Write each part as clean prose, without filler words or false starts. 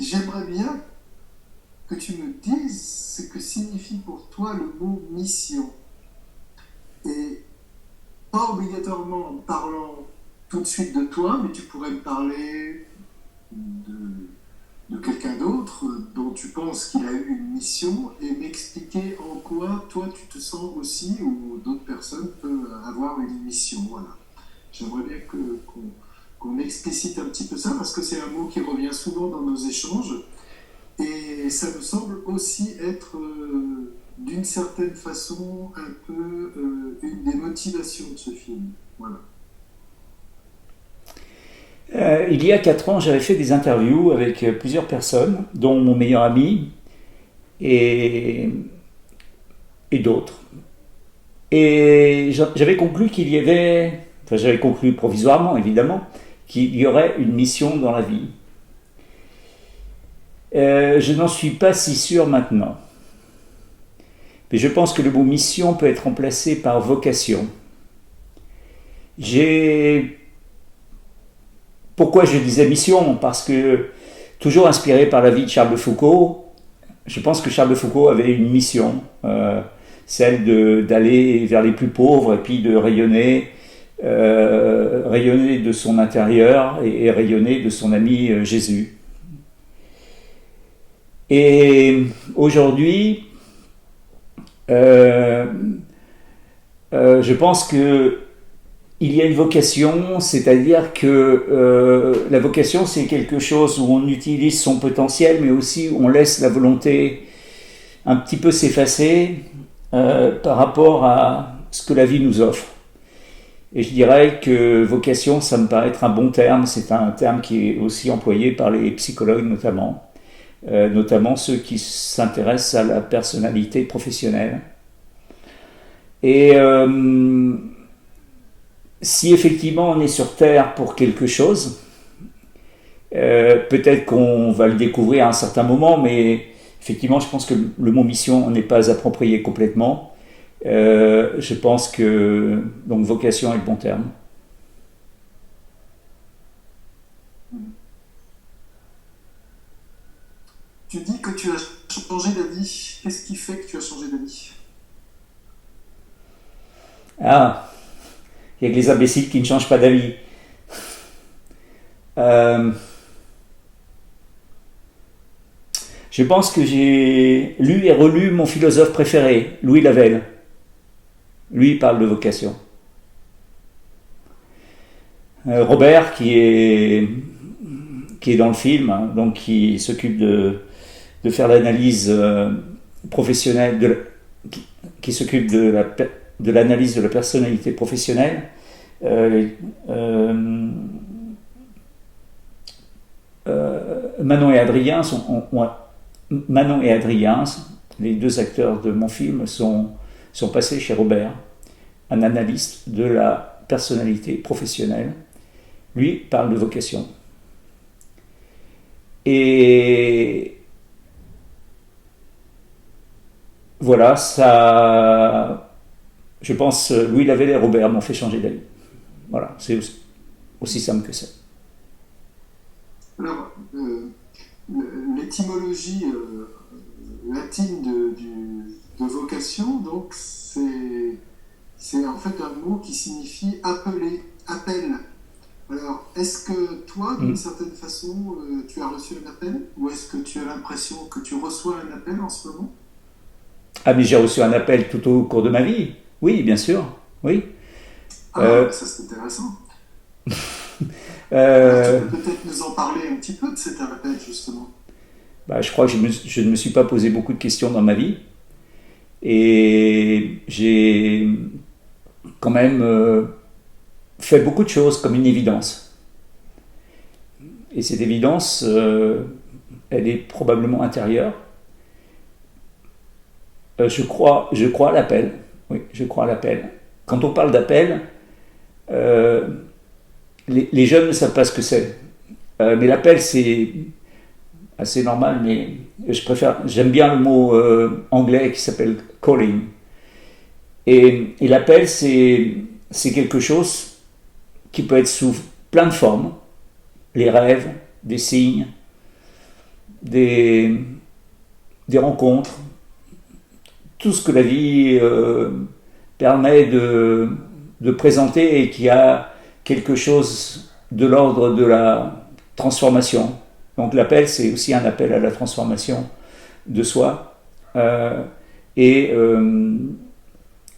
j'aimerais bien que tu me dises ce que signifie pour toi le mot mission. Et pas obligatoirement en parlant tout de suite de toi, mais tu pourrais me parler de quelqu'un d'autre dont tu penses qu'il a eu une mission et m'expliquer en quoi toi tu te sens aussi ou d'autres personnes peuvent avoir une mission. Voilà. J'aimerais bien qu'on explicite un petit peu ça parce que c'est un mot qui revient souvent dans nos échanges et ça me semble aussi être d'une certaine façon un peu une des motivations de ce film. Voilà. Il y a 4 ans, j'avais fait des interviews avec plusieurs personnes, dont mon meilleur ami et, et d'autres. Et j'avais conclu qu'il y avait, enfin j'avais conclu provisoirement évidemment, qu'il y aurait une mission dans la vie. Je n'en suis pas si sûr maintenant. Mais je pense que le mot mission peut être remplacé par vocation. J'ai... Pourquoi je disais mission? Parce que, toujours inspiré par la vie de Charles de Foucault, je pense que Charles de Foucault avait une mission, celle d'aller vers les plus pauvres et puis de rayonner de son intérieur et rayonner de son ami Jésus. Et aujourd'hui, je pense que il y a une vocation, c'est-à-dire que la vocation, c'est quelque chose où on utilise son potentiel, mais aussi où on laisse la volonté un petit peu s'effacer par rapport à ce que la vie nous offre. Et je dirais que vocation, ça me paraît être un bon terme. C'est un terme qui est aussi employé par les psychologues notamment ceux qui s'intéressent à la personnalité professionnelle. Et si effectivement on est sur Terre pour quelque chose, peut-être qu'on va le découvrir à un certain moment, mais effectivement je pense que le mot mission n'est pas approprié complètement. Je pense que donc vocation est le bon terme. Tu dis que tu as changé d'avis. Qu'est-ce qui fait que tu as changé d'avis? Ah, il y a que les imbéciles qui ne changent pas d'avis. Euh, je pense que j'ai lu et relu mon philosophe préféré, Louis Lavelle. Lui, il parle de vocation. Robert, qui est dans le film, hein, donc qui s'occupe de faire l'analyse professionnelle, qui s'occupe de l'analyse de la personnalité professionnelle. Euh, euh, Manon et Adrien, les deux acteurs de mon film, sont passés chez Robert, un analyste de la personnalité professionnelle. Lui parle de vocation. Et voilà, ça, je pense, Louis Lavelle et Robert m'ont fait changer d'avis. Voilà, c'est aussi simple que ça. Alors, l'étymologie latine de vocation, donc, c'est en fait un mot qui signifie appeler, appel. Alors, est-ce que toi, d'une certaine façon, tu as reçu un appel? Ou est-ce que tu as l'impression que tu reçois un appel en ce moment? Ah, mais j'ai reçu un appel tout au cours de ma vie. Oui, bien sûr. Oui. Ah, ça c'est intéressant. Alors, tu Euh, peux peut-être nous en parler un petit peu de cet appel, justement. je crois que je ne me suis pas posé beaucoup de questions dans ma vie. Et j'ai quand même fait beaucoup de choses comme une évidence. Et cette évidence, elle est probablement intérieure. Je crois à l'appel. Oui, je crois à l'appel. Quand on parle d'appel, euh, les jeunes ne savent pas ce que c'est. Mais l'appel, c'est assez normal, mais j'aime bien le mot anglais qui s'appelle calling. Et l'appel, c'est quelque chose qui peut être sous plein de formes. Les rêves, des signes, des, des rencontres, tout ce que la vie permet de présenter et qui a quelque chose de l'ordre de la transformation. Donc l'appel, c'est aussi un appel à la transformation de soi. Et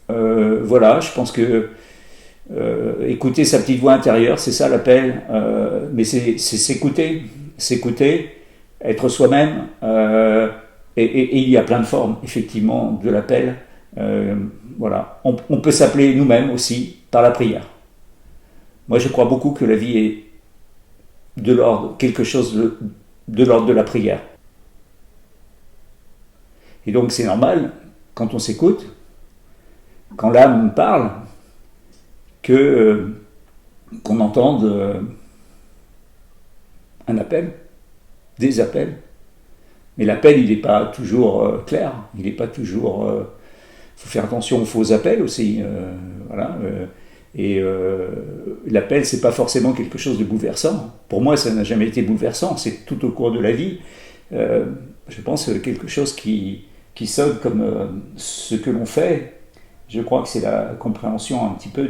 voilà, je pense que écouter sa petite voix intérieure, c'est ça l'appel, mais c'est s'écouter, être soi-même, et il y a plein de formes, effectivement, de l'appel. Voilà. On peut s'appeler nous-mêmes aussi par la prière. Moi, je crois beaucoup que la vie est de l'ordre, quelque chose de l'ordre de la prière. Et donc, c'est normal, quand on s'écoute, quand l'âme parle, qu'on entende un appel, des appels. Mais l'appel, il n'est pas toujours clair, il n'est pas toujours... faut faire attention aux faux appels aussi. Voilà. L'appel, c'est pas forcément quelque chose de bouleversant. Pour moi, ça n'a jamais été bouleversant. C'est tout au cours de la vie. Je pense quelque chose qui sonne comme ce que l'on fait. Je crois que c'est la compréhension un petit peu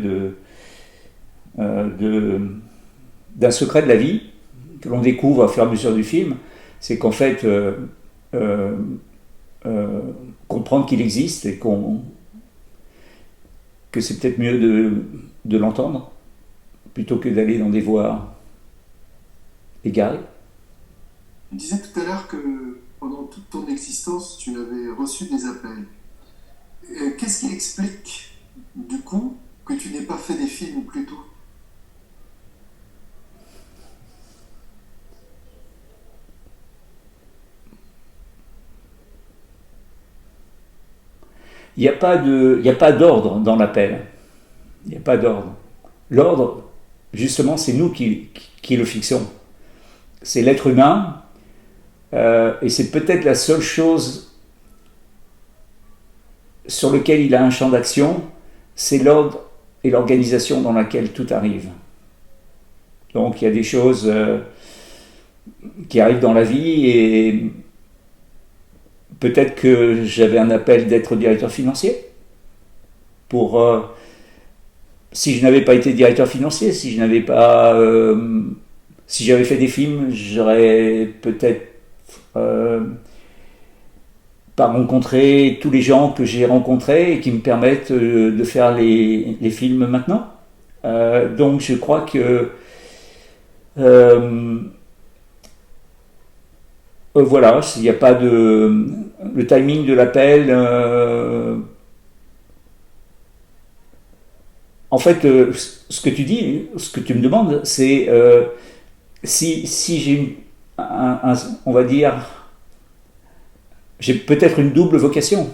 d'un secret de la vie que l'on découvre au fur et à mesure du film. C'est qu'en fait, comprendre qu'il existe et que c'est peut-être mieux de l'entendre plutôt que d'aller dans des voies égarées. Tu disais tout à l'heure que pendant toute ton existence, tu avais reçu des appels. Qu'est-ce qui explique, du coup, que tu n'aies pas fait des films plus tôt? Il n'y a pas d'ordre dans l'appel. Il n'y a pas d'ordre. L'ordre, justement, c'est nous qui le fixons. C'est l'être humain, et c'est peut-être la seule chose sur laquelle il a un champ d'action, c'est l'ordre et l'organisation dans laquelle tout arrive. Donc il y a des choses qui arrivent dans la vie, et peut-être que j'avais un appel d'être directeur financier. Si je n'avais pas été directeur financier, si j'avais fait des films, j'aurais peut-être pas rencontré tous les gens que j'ai rencontrés et qui me permettent de faire les films maintenant. Donc je crois que voilà, il n'y a pas le timing de l'appel. En fait, ce que tu dis, ce que tu me demandes, c'est si j'ai on va dire, j'ai peut-être une double vocation.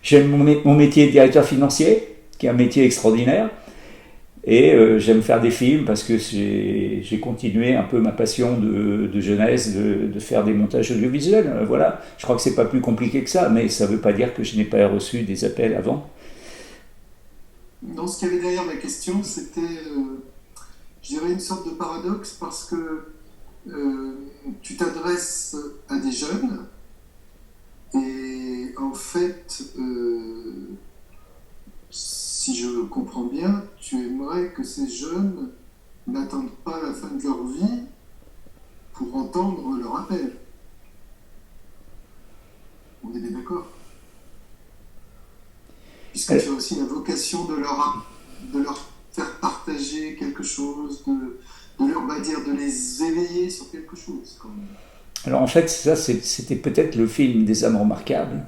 J'aime mon métier de directeur financier, qui est un métier extraordinaire, et j'aime faire des films parce que j'ai continué un peu ma passion de jeunesse de faire des montages audiovisuels. Voilà, je crois que c'est pas plus compliqué que ça, mais ça veut pas dire que je n'ai pas reçu des appels avant. Non, ce qu'il y avait derrière ma question, c'était, je dirais, une sorte de paradoxe, parce que tu t'adresses à des jeunes, et en fait, si je comprends bien, tu aimerais que ces jeunes n'attendent pas la fin de leur vie pour entendre leur appel. On est bien d'accord? Puisque tu as aussi la vocation de leur faire partager quelque chose, de leur, on va dire, de les éveiller sur quelque chose, quand même. Alors en fait, ça, c'était peut-être le film des âmes remarquables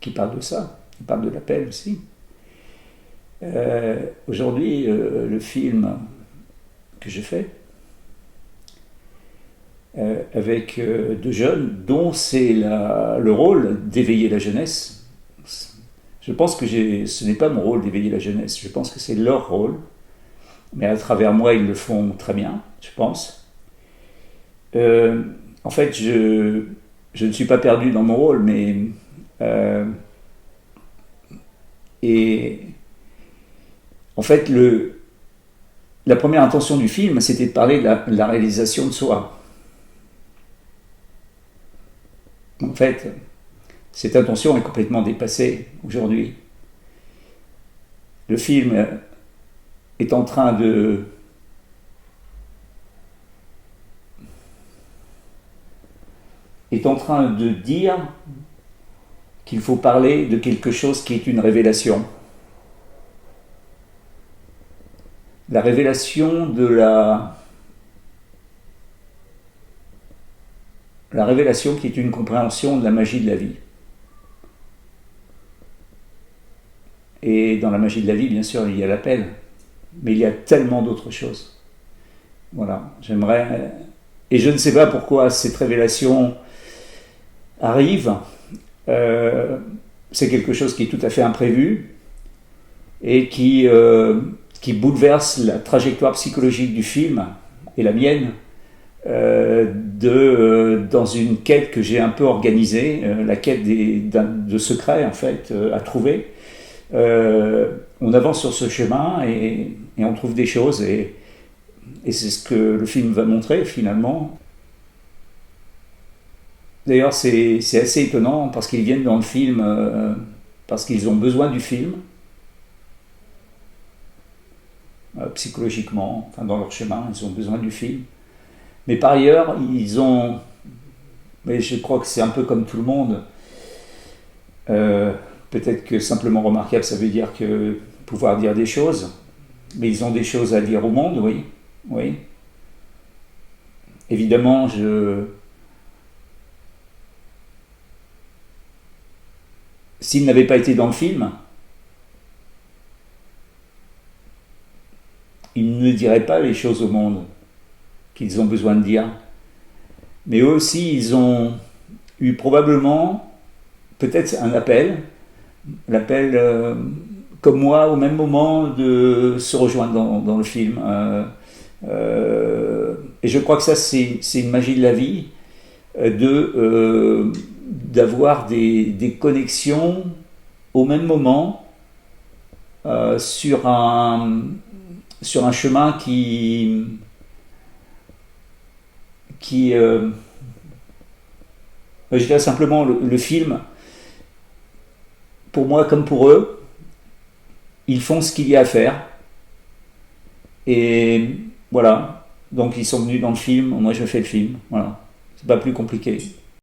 qui parle de ça, qui parle de l'appel aussi. Aujourd'hui, le film que j'ai fait avec deux jeunes, dont c'est le rôle d'éveiller la jeunesse. Je pense que ce n'est pas mon rôle d'éveiller la jeunesse, je pense que c'est leur rôle, mais à travers moi, ils le font très bien, je pense. En fait, je ne suis pas perdu dans mon rôle, mais et en fait, la première intention du film, c'était de parler de la réalisation de soi. En fait, cette intention est complètement dépassée aujourd'hui. Le film est en train de dire qu'il faut parler de quelque chose qui est une révélation. La révélation de la révélation qui est une compréhension de la magie de la vie. Et dans la magie de la vie, bien sûr, il y a l'appel, mais il y a tellement d'autres choses. Voilà, j'aimerais... Et je ne sais pas pourquoi cette révélation arrive. C'est quelque chose qui est tout à fait imprévu et qui bouleverse la trajectoire psychologique du film et la mienne dans une quête que j'ai un peu organisée, la quête de secrets en fait à trouver. On avance sur ce chemin et on trouve des choses et c'est ce que le film va montrer finalement. D'ailleurs c'est assez étonnant parce qu'ils viennent dans le film parce qu'ils ont besoin du film psychologiquement, enfin dans leur chemin ils ont besoin du film, mais par ailleurs mais je crois que c'est un peu comme tout le monde, peut-être que simplement remarquable ça veut dire que pouvoir dire des choses, mais ils ont des choses à dire au monde, oui. Évidemment s'ils n'avaient pas été dans le film, ils ne diraient pas les choses au monde qu'ils ont besoin de dire. Mais eux aussi, ils ont eu probablement peut-être un appel, l'appel comme moi au même moment de se rejoindre dans le film. Et je crois que ça, c'est une magie de la vie, d'avoir des connexions au même moment sur un chemin qui je dirais simplement le film, pour moi comme pour eux, ils font ce qu'il y a à faire et voilà, donc ils sont venus dans le film, moi je fais le film, voilà, c'est pas plus compliqué.